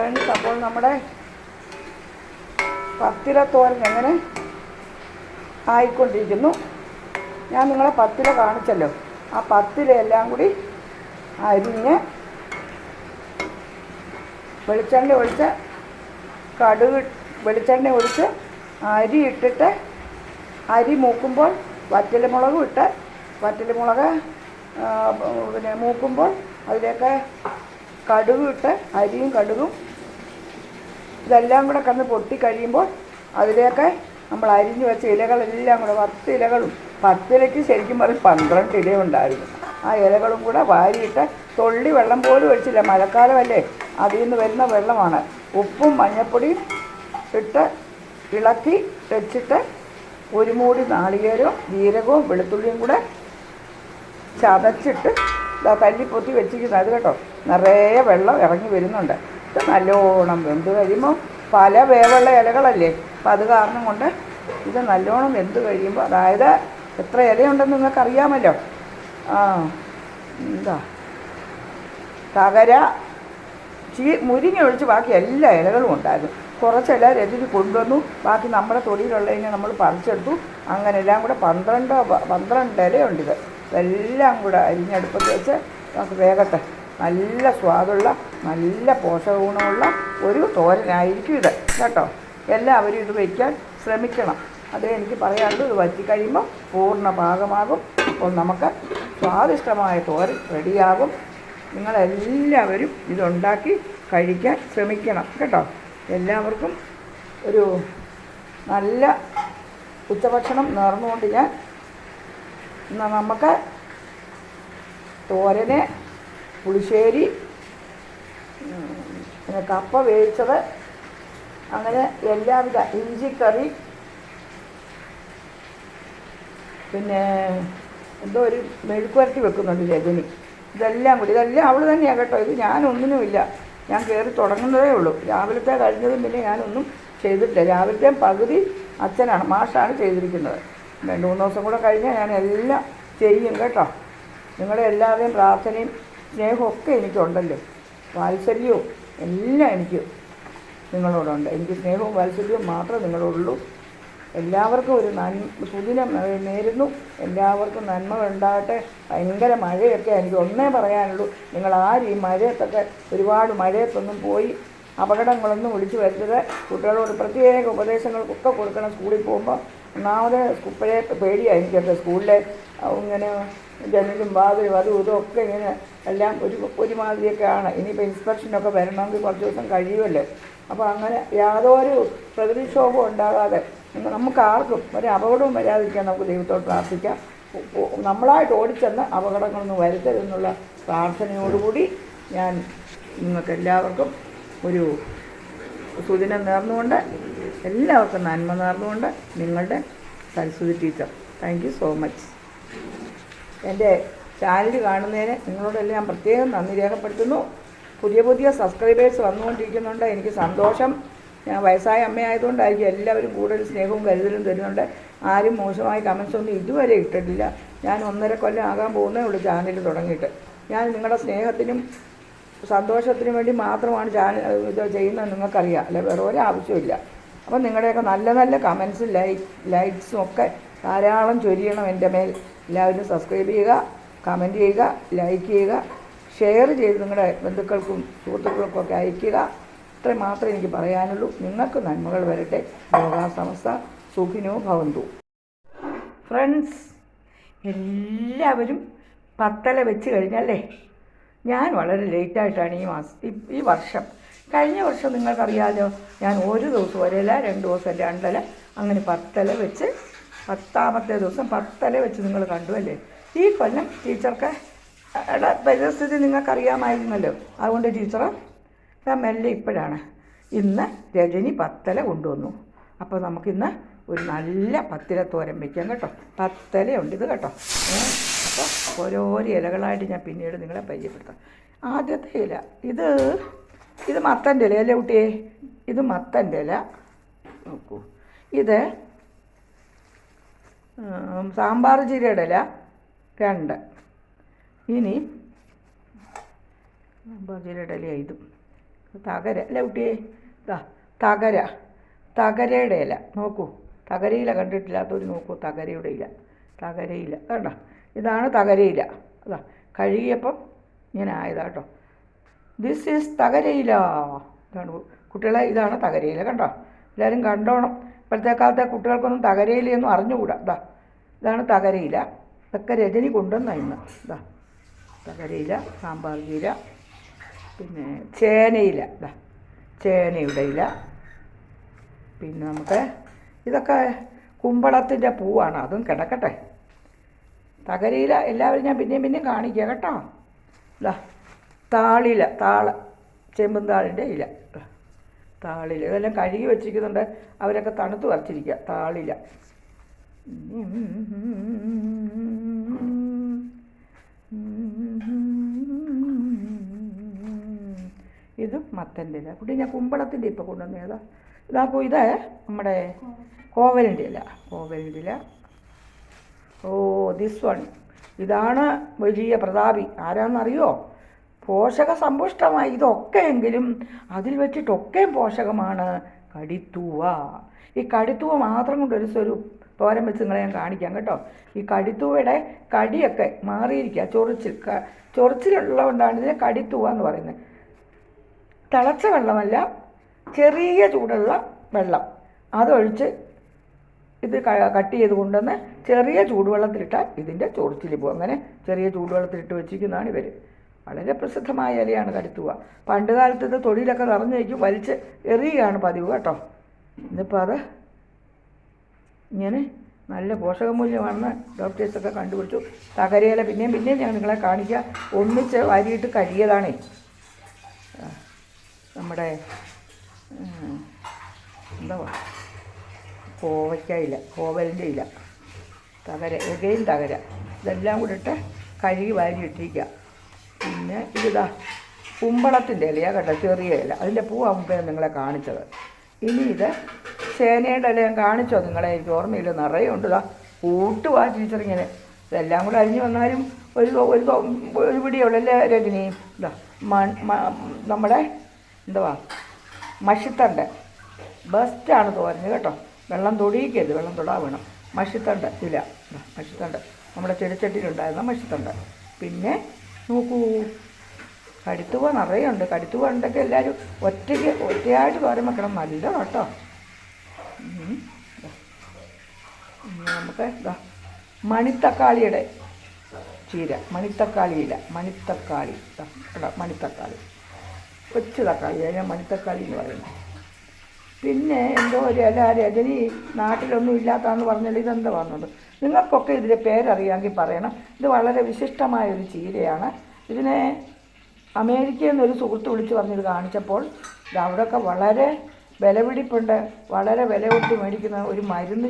Friends, അപ്പോൾ നമ്മുടെ പത്തില തോരൻ എങ്ങനെ ആയിക്കൊണ്ടിരിക്കുന്നു. ഞാൻ നിങ്ങളെ പത്തില കാണിച്ചല്ലോ. ആ പത്തിലയെല്ലാം കൂടി അരിഞ്ഞ് വെളിച്ചെണ്ണ ഒഴിച്ച് വെളിച്ചെണ്ണ ഒഴിച്ച് അരി ഇട്ടിട്ട് അരി മൂക്കുമ്പോൾ വറ്റൽമുളകും ഇട്ട് വറ്റൽമുളക് പിന്നെ മൂക്കുമ്പോൾ അതിലേക്ക് കടുക് ഇട്ട് അരിയും കടുകും ഇതെല്ലാം കൂടെ കന്ന് പൊട്ടിക്കഴിയുമ്പോൾ അതിലേക്ക് നമ്മൾ അരിഞ്ഞു വെച്ച ഇലകളെല്ലാം കൂടെ 10 ഇലകളും പത്തിലയ്ക്ക് ശരിക്കും പറഞ്ഞ് 12 ഇല ഉണ്ടായിരുന്നു. ആ ഇലകളും കൂടെ വാരിയിട്ട് തുള്ളി വെള്ളം പോലും ഒഴിച്ചില്ല. മഴക്കാലമല്ലേ, അതിൽ നിന്ന് വരുന്ന വെള്ളമാണ്. ഉപ്പും മഞ്ഞൾപ്പൊടിയും ഇട്ട് ഇളക്കി വെച്ചിട്ട് ഒരു മൂടി നാളികേരവും ജീരകവും വെളുത്തുള്ളിയും കൂടെ ചതച്ചിട്ട് തല്ലിപ്പൊത്തി വെച്ചിരിക്കുന്നത്. അത് കേട്ടോ, നിറയെ വെള്ളം ഇറങ്ങി വരുന്നുണ്ട്. ഇത് നല്ലോണം വെന്ത് കഴിയുമ്പോൾ പല വേവുള്ള ഇലകളല്ലേ, അപ്പം അത് കാരണം കൊണ്ട് ഇത് നല്ലോണം വെന്ത് കഴിയുമ്പോൾ, അതായത് എത്ര ഇലയുണ്ടെന്ന് നിങ്ങൾക്കറിയാമല്ലോ. എന്താ തകര മുരിങ്ങ ഒഴിച്ച് ബാക്കി എല്ലാ ഇലകളും ഉണ്ടായിരുന്നു. കുറച്ചില രജനി കൊണ്ടുവന്നു, ബാക്കി നമ്മുടെ തൊടിയിലുള്ളതിനെ നമ്മൾ പറിച്ചെടുത്തു. അങ്ങനെ എല്ലാം കൂടെ 12 ഇലയുണ്ട്. ഇതെല്ലാം കൂടെ അരിഞ്ഞടുപ്പത്ത് വെച്ച് നമുക്ക് വേഗത്തെ നല്ല സ്വാദുള്ള നല്ല പോഷക ഗുണമുള്ള ഒരു തോരനായിരിക്കും ഇത് കേട്ടോ. എല്ലാവരും ഇത് വയ്ക്കാൻ ശ്രമിക്കണം. അതേ എനിക്ക് പറയാനുള്ളൂ. ഇത് വറ്റി കഴിയുമ്പോൾ പൂർണ്ണ പാകമാകും. അപ്പോൾ നമുക്ക് സ്വാദിഷ്ടമായ തോരൻ റെഡിയാകും. നിങ്ങളെല്ലാവരും ഇതുണ്ടാക്കി കഴിക്കാൻ ശ്രമിക്കണം കേട്ടോ. എല്ലാവർക്കും ഒരു നല്ല ഉച്ചഭക്ഷണം നേർന്നുകൊണ്ട് ഞാൻ നമുക്ക് തോരന്, പുളിശ്ശേരി, പിന്നെ കപ്പ വേവിച്ചത്, അങ്ങനെ എല്ലാവിധ ഇഞ്ചിക്കറി, പിന്നെ എന്തോ ഒരു മെഴുക്കുവരട്ടി വെക്കുന്നുണ്ട് രജനി. ഇതെല്ലാം അവൾ തന്നെയാണ് കേട്ടോ. ഇത് ഞാനൊന്നിനുമില്ല. ഞാൻ കയറി തുടങ്ങുന്നതേ ഉള്ളൂ. രാവിലത്തെ കഴിഞ്ഞതും പിന്നെ ഞാനൊന്നും ചെയ്തിട്ടില്ല. രാവിലത്തെ പകുതി അച്ഛനാണ്, മാഷാണ് ചെയ്തിരിക്കുന്നത്. 2-3 ദിവസം കൂടെ കഴിഞ്ഞാൽ ഞാൻ എല്ലാം ചെയ്യും കേട്ടോ. നിങ്ങളുടെ എല്ലാവരുടെയും പ്രാർത്ഥനയും സ്നേഹവും ഒക്കെ എനിക്കുണ്ടല്ലോ. വാത്സല്യവും എല്ലാം എനിക്ക് നിങ്ങളോടുണ്ട്. എനിക്ക് സ്നേഹവും വാത്സല്യവും മാത്രമേ നിങ്ങളോടുള്ളൂ. എല്ലാവർക്കും ഒരു സുദിനം നേരുന്നു. എല്ലാവർക്കും നന്മ ഉണ്ടാകട്ടെ. ഭയങ്കര മഴയൊക്കെ. എനിക്ക് ഒന്നേ പറയാനുള്ളൂ, നിങ്ങളാരും ഈ മഴയത്തൊക്കെ ഒരുപാട് മഴയത്തൊന്നും പോയി അപകടങ്ങളൊന്നും വിളിച്ചു വരുത്തത്. കുട്ടികളോട് പ്രത്യേക ഉപദേശങ്ങൾക്കൊക്കെ കൊടുക്കണം. സ്കൂളിൽ പോകുമ്പോൾ ഒന്നാമത് ഇപ്പോഴേ പേടിയാണ് എനിക്കൊക്കെ. സ്കൂളിലെ ഇങ്ങനെ ജനലും വാതിലും അതും ഇതൊക്കെ ഇങ്ങനെ എല്ലാം ഒരുമാതിരിയൊക്കെയാണ്. ഇനിയിപ്പോൾ ഇൻസ്പെക്ഷനൊക്കെ വരണമെങ്കിൽ കുറച്ച് ദിവസം കഴിയുമല്ലോ. അപ്പോൾ അങ്ങനെ യാതൊരു പ്രകൃതിക്ഷോഭവും ഉണ്ടാകാതെ നമുക്ക് ആർക്കും ഒരു അപകടവും വരാതിരിക്കാൻ നമുക്ക് ദൈവത്തോട് പ്രാർത്ഥിക്കാം. നമ്മളായിട്ട് ഓടിച്ചെന്ന് അപകടങ്ങളൊന്നും വരുത്തരുതെന്നുള്ള പ്രാർത്ഥനയോടുകൂടി ഞാൻ നിങ്ങൾക്ക് എല്ലാവർക്കും ഒരു സുദിനം നേർന്നുകൊണ്ട്, എല്ലാവർക്കും നന്മ നേർന്നുകൊണ്ട്, നിങ്ങളുടെ Saraswati teacher. Thank you so much. എൻ്റെ ചാനൽ കാണുന്നതിന് നിങ്ങളോടെല്ലാം ഞാൻ പ്രത്യേകം നന്ദി രേഖപ്പെടുത്തുന്നു. പുതിയ സബ്സ്ക്രൈബേഴ്സ് വന്നുകൊണ്ടിരിക്കുന്നുണ്ട്. എനിക്ക് സന്തോഷം. ഞാൻ വയസ്സായ അമ്മയായതുകൊണ്ടായിരിക്കും എല്ലാവരും കൂടുതൽ സ്നേഹവും കരുതലും തരുന്നുണ്ട്. ആരും മോശമായ കമൻസൊന്നും ഇതുവരെ ഇട്ടിട്ടില്ല. ഞാൻ 1.5 കൊല്ലം ആകാൻ പോകുന്നേ ഉള്ളൂ ചാനൽ തുടങ്ങിയിട്ട്. ഞാൻ നിങ്ങളുടെ സ്നേഹത്തിനും സന്തോഷത്തിനും വേണ്ടി മാത്രമാണ് ഇത് ചെയ്യുന്നത്. നിങ്ങൾക്കറിയാം അല്ലെ, വേറെ ഒരാവശ്യമില്ല. അപ്പം നിങ്ങളുടെയൊക്കെ നല്ല നല്ല കമൻസും ലൈക്സും ഒക്കെ ധാരാളം ചൊരിയണം എൻ്റെ മേൽ. എല്ലാവരും സബ്സ്ക്രൈബ് ചെയ്യുക, കമൻറ്റ് ചെയ്യുക, ലൈക്ക് ചെയ്യുക, ഷെയർ ചെയ്ത് നിങ്ങളുടെ ബന്ധുക്കൾക്കും സുഹൃത്തുക്കൾക്കും ഒക്കെ അയയ്ക്കുക. ഇത്രയും മാത്രമേ എനിക്ക് പറയാനുള്ളൂ. നിങ്ങൾക്ക് നന്മകൾ വരട്ടെ. ലോകാ സമസ്ത സുഖിനോ ഭവന്തു. ഫ്രണ്ട്സ്, എല്ലാവരും പത്തല വെച്ച് കഴിഞ്ഞല്ലേ. ഞാൻ വളരെ ലേറ്റായിട്ടാണ് ഈ വർഷം. കഴിഞ്ഞ വർഷം നിങ്ങൾക്കറിയാമല്ലോ, ഞാൻ ഒരു ദിവസം ഒരില, 2 ദിവസം 2 ഇല, അങ്ങനെ 10 ഇല വെച്ച് 10ാമത്തെ ദിവസം 10 ഇല വെച്ച് നിങ്ങൾ കണ്ടു അല്ലേ. ഈ കൊല്ലം ടീച്ചർക്ക് പരിസ്ഥിതി നിങ്ങൾക്കറിയാമായിരുന്നല്ലോ. അതുകൊണ്ട് ടീച്ചർ മെല്ലെ ഇപ്പോഴാണ് ഇന്ന് രജനി 10 ഇല കൊണ്ടുവന്നു. അപ്പോൾ നമുക്കിന്ന് ഒരു നല്ല പത്തില തോരൻ വയ്ക്കാം കേട്ടോ. 10 ഇലയുണ്ട് ഇത് കേട്ടോ. അപ്പോൾ ഓരോരോ ഇലകളായിട്ട് ഞാൻ പിന്നീട് നിങ്ങളെ പരിചയപ്പെടുത്താം. ആദ്യത്തെ ഇല ഇത് മത്തൻ്റെ ഇല അല്ലേ കുട്ടിയെ. ഇത് മത്തൻ്റെ ഇല നോക്കൂ. ഇത് സാമ്പാർ ജീരയുടെ ഇല 2. ഇനി സാമ്പാർ ജീരയുടെ ഇല ഇതും തകര അല്ലേ കുട്ടിയെ? ഇതാ തകര, തകരയുടെ ഇല നോക്കൂ. തകരയില കണ്ടിട്ടില്ലാത്തവർ നോക്കൂ, തകരയുടെ ഇല, തകരയില കണ്ടോ? ഇതാണ് തകരയില. അതാ കഴുകിയപ്പം ഇങ്ങനെ ആയതാട്ടോ. This is തകരയില. ഇതാണ് കുട്ടികളെ, ഇതാണ് തകരയില കണ്ടോ? എല്ലാവരും കണ്ടോണം. ഇപ്പോഴത്തെ കാലത്തെ കുട്ടികൾക്കൊന്നും തകരയിലയൊന്നും അറിഞ്ഞുകൂടാ. ഇതാണ് തകരയില. ഇതൊക്കെ രജനി കൊണ്ടുവന്ന ഇന്ന്. ഇതാ തകരയില, സാമ്പാർ ചീര, പിന്നെ ചേനയില, ഇതാ ചേനയുടെ ഇല. പിന്നെ നമുക്ക് ഇതൊക്കെ കുമ്പളത്തിൻ്റെ പൂവാണ്, അതും കിടക്കട്ടെ. തകരയില എല്ലാവരും ഞാൻ പിന്നെയും കാണിക്കാം കേട്ടോ. ഇതാ താളില, ചെമ്പും താളിൻ്റെ ഇല, താളില. ഇതെല്ലാം കഴുകി വെച്ചിരിക്കുന്നുണ്ട്, അവരൊക്കെ തണുത്ത് വരച്ചിരിക്കുക. താളില. ഇതും മത്തൻ്റെ ഇല. കുട്ടി ഞാൻ കുമ്പളത്തിൻ്റെ ഇപ്പോൾ കൊണ്ടുവന്നേതാ. ഇതാക്കൂ, ഇത് നമ്മുടെ കോവലിൻ്റെ ഇല, കോവലിൻ്റെ ഇല. ഓ ദിസ് വൺ, ഇതാണ് വലിയ പ്രതാപി. ആരാന്നറിയോ? പോഷക സമ്പുഷ്ടമായി. ഇതൊക്കെ എങ്കിലും അതിൽ വെച്ചിട്ടൊക്കെയും പോഷകമാണ് കടിത്തൂവ. ഈ കടിത്തൂവ മാത്രം കൊണ്ട് ഒരു തോരൻ വെച്ച് നിങ്ങളെ ഞാൻ കാണിക്കാം കേട്ടോ. ഈ കടിത്തൂവയുടെ കടിയൊക്കെ മാറിയിരിക്കുക, ചൊറിച്ചിലുള്ളതുകൊണ്ടാണ് ഇതിനെ കടിത്തൂവ എന്ന് പറയുന്നത്. തിളച്ച വെള്ളമല്ല, ചെറിയ ചൂടുള്ള വെള്ളം അതൊഴിച്ച് ഇത് കട്ട് ചെയ്ത് കൊണ്ടുവന്ന് ചെറിയ ചൂടുവെള്ളത്തിലിട്ടാൽ ഇതിൻ്റെ ചൊറിച്ചിൽ പോകും. അങ്ങനെ ചെറിയ ചൂടുവെള്ളത്തിലിട്ട് വെച്ചിരിക്കുന്നതാണ് ഇവർ. വളരെ പ്രസിദ്ധമായ ഇലയാണ് കടിത്തൂവ. പണ്ട് കാലത്ത് ഇത് തൊടിയിലൊക്കെ നിറഞ്ഞേക്കും, വലിച്ച് എറിയുകയാണ് പതിവ് കേട്ടോ. ഇന്നിപ്പോൾ അത് ഇങ്ങനെ നല്ല പോഷകമൂല്യമാണെന്ന് ഡോക്ടേഴ്സൊക്കെ കണ്ടുപിടിച്ചു. തകരയില പിന്നെയും ഞാൻ നിങ്ങളെ കാണിക്കുക. ഒന്നിച്ച് വാരിയിട്ട് കഴിയതാണേ. നമ്മുടെ എന്താ കോവയ്ക്ക ഇല, കോവലിൻ്റെ ഇല, തകര, എകയും തകര, ഇതെല്ലാം കൂടെ ഇട്ട് കഴുകി വാരിയിട്ടിരിക്കുക. പിന്നെ ഇതാ കുമ്പളത്തിൻ്റെ ഇലയാണ് കേട്ടോ, ചെറിയ ഇല. അതിൻ്റെ പൂവാകുമ്പോൾ നിങ്ങളെ കാണിച്ചത്. ഇനി ഇത് ചേനയുടെ ഇല ഞാൻ കാണിച്ചോ നിങ്ങളെ? എനിക്ക് ഓർമ്മയില്ല, നിറയെ ഉണ്ട്. ഇതാ കൂട്ടുവാ ടീച്ചറിങ്ങനെ. ഇതെല്ലാം കൂടെ അരിഞ്ഞ് വന്നാലും ഒരു പിടിയുള്ളൂ അല്ലേ രജനി? ഇതാ നമ്മുടെ എന്തുവാ മഷിത്തണ്ട് ബെസ്റ്റാണ് തോരഞ്ഞ് കേട്ടോ. വെള്ളം തൊടിയിക്കരുത്, വെള്ളം തൊടാ വേണം. മഷിത്തണ്ട് ഇല, മഷിത്തണ്ട് നമ്മുടെ ചെടിച്ചട്ടിയിലുണ്ടായിരുന്ന മഷിത്തണ്ട്. പിന്നെ നോക്കൂ, കടിത്തുവ നിറയുണ്ട്. കടിത്തുവ ഉണ്ടൊക്കെ എല്ലാവരും ഒറ്റയായിട്ട് തോരൻ വെക്കണം, നല്ല കേട്ടോ. നമുക്ക് ഇതാ മണിത്തക്കാളിയുടെ ചീര, മണിത്തക്കാളിയില, മണിത്തക്കാളി, മണിത്തക്കാളി, കൊച്ചു തക്കാളി, അതിനെ മണിത്തക്കാളി എന്ന് പറയുന്നത്. പിന്നെ എന്തോ ഒരു ഇല രജനി നാട്ടിലൊന്നും ഇല്ലാത്തതെന്ന് പറഞ്ഞാൽ ഇതെന്താ വന്നത്? നിങ്ങൾക്കൊക്കെ ഇതിൻ്റെ പേരറിയാമെങ്കിൽ പറയണം. ഇത് വളരെ വിശിഷ്ടമായൊരു ചീരയാണ്. ഇതിനെ അമേരിക്കയിൽ നിന്നൊരു സുഹൃത്ത് വിളിച്ച് പറഞ്ഞത് കാണിച്ചപ്പോൾ ഇത് അവിടെയൊക്കെ വളരെ വിലപിടിപ്പുണ്ട്, വളരെ വില കൊടുത്ത് മേടിക്കുന്ന ഒരു മരുന്ന്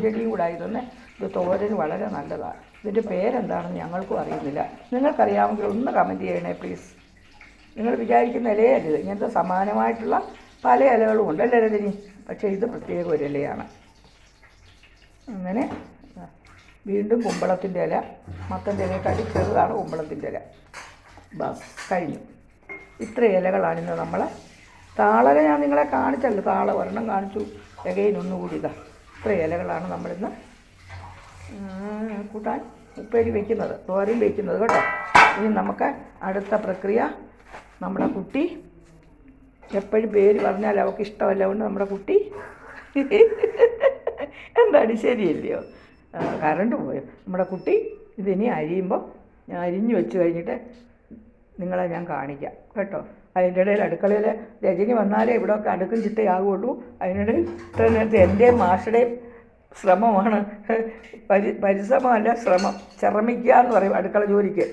ചെടിയും കൂടെ ആയതെന്ന്. ഇത് തോരന് വളരെ നല്ലതാണ്. ഇതിൻ്റെ പേരെന്താണെന്ന് ഞങ്ങൾക്കും അറിയുന്നില്ല. നിങ്ങൾക്കറിയാമെങ്കിൽ ഒന്ന് കമൻറ്റ് ചെയ്യണേ പ്ലീസ്. നിങ്ങൾ വിചാരിക്കുന്ന ഇലയല്ല, ഇങ്ങനത്തെ സമാനമായിട്ടുള്ള പല ഇലകളും ഉണ്ടല്ലേ രജനി? പക്ഷേ ഇത് പ്രത്യേക ഒരു ഇലയാണ്. അങ്ങനെ വീണ്ടും കുമ്പളത്തിൻ്റെ ഇല, മത്തൻ്റെ ഇലയെക്കാട്ടി ചെറുതാണ് കുമ്പളത്തിൻ്റെ ഇല. ബസ് കഴിഞ്ഞു. ഇത്ര ഇലകളാണിന്ന് നമ്മൾ. താളല ഞാൻ നിങ്ങളെ കാണിച്ചല്ലോ, താള ഒരെണ്ണം കാണിച്ചു, എകയിൻ ഒന്നുകൂടി. ഇത്ര ഇലകളാണ് നമ്മളിന്ന് കൂട്ടാൻ ഉപ്പേരി വയ്ക്കുന്നത്, തോരൻ വയ്ക്കുന്നത് കേട്ടോ. ഇനി നമുക്ക് അടുത്ത പ്രക്രിയ, നമ്മുടെ കുട്ടി എപ്പോഴും പേര് പറഞ്ഞാൽ അവൾക്ക് ഇഷ്ടമല്ല, കൊണ്ട് നമ്മുടെ കുട്ടി എന്താണ് ശരിയല്ലയോ? കറണ്ട് പോയോ? നമ്മുടെ കുട്ടി ഇതിനി അരിയുമ്പോൾ ഞാൻ അരിഞ്ഞു വെച്ച് കഴിഞ്ഞിട്ട് നിങ്ങളെ ഞാൻ കാണിക്കാം കേട്ടോ. അതിൻ്റെ ഇടയിൽ അടുക്കളയിൽ രജനി വന്നാലേ ഇവിടെയൊക്കെ അടുക്കും ചിട്ടയാകുള്ളൂ. അതിനിടയിൽ എൻ്റെയും മാഷയുടെയും ശ്രമമാണ്, പരിശ്രമമല്ല ശ്രമം, ശ്രമിക്കുക എന്ന് പറയും അടുക്കള ജോലിക്ക്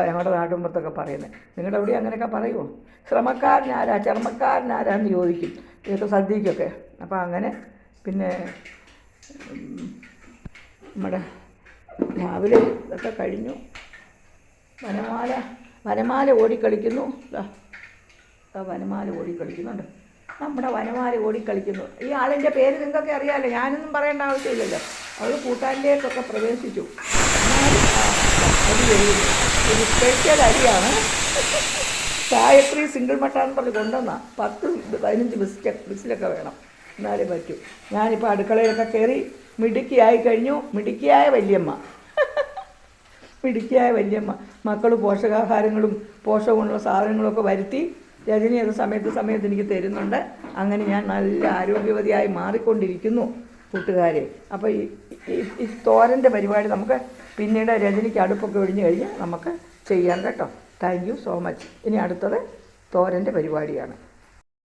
ഞങ്ങളുടെ നാട്ടുമ്പുറത്തൊക്കെ പറയുന്നത്. നിങ്ങളുടെ അവിടെ അങ്ങനെയൊക്കെ പറയുമോ? ശ്രമക്കാരനാരാ ചർമ്മക്കാരനാരാന്ന് ചോദിക്കും ഇതൊക്കെ സദ്യക്കൊക്കെ. അപ്പോൾ അങ്ങനെ പിന്നെ നമ്മുടെ രാവിലെ ഇതൊക്കെ കഴിഞ്ഞു. വനമാല ഓടിക്കളിക്കുന്നു. വനമാല ഓടിക്കളിക്കുന്നുണ്ട്, നമ്മുടെ വനമാല ഓടിക്കളിക്കുന്നു. ഈ ആളിൻ്റെ പേര് നിങ്ങൾക്കൊക്കെ അറിയാമല്ലോ, ഞാനൊന്നും പറയേണ്ട ആവശ്യമില്ലല്ലോ. അവൾ കൂട്ടാനിലേക്കൊക്കെ പ്രവേശിച്ചു. അരി ഒരു സ്പെഷ്യൽ അരിയാണ്. ഗായത്രി സിംഗിൾ മട്ടാന്ന് പറഞ്ഞ് കൊണ്ടുവന്നാ 10-15 വിസിലൊക്കെ വേണം, എന്നാലേ പറ്റൂ. ഞാനിപ്പോൾ അടുക്കളയിലൊക്കെ കയറി മിടുക്കിയായി കഴിഞ്ഞു. മിടുക്കിയായ വല്യമ്മ മിടുക്കിയായ വല്യമ്മ മക്കൾ പോഷകാഹാരങ്ങളും പോഷകമുള്ള സാധനങ്ങളൊക്കെ വരുത്തി രജനി അത് സമയത്ത് എനിക്ക് തരുന്നുണ്ട്. അങ്ങനെ ഞാൻ നല്ല ആരോഗ്യവതിയായി മാറിക്കൊണ്ടിരിക്കുന്നു കൂട്ടുകാരെ. അപ്പോൾ ഈ തോരൻ്റെ പരിപാടി നമുക്ക് പിന്നീട് രജനിക്ക് അടുപ്പൊക്കെ ഒഴിഞ്ഞു കഴിഞ്ഞ് നമുക്ക് ചെയ്യാം കേട്ടോ. Thank you so much. ഇനി അടുത്തത് തോരൻ്റെ പരിപാടിയാണ്.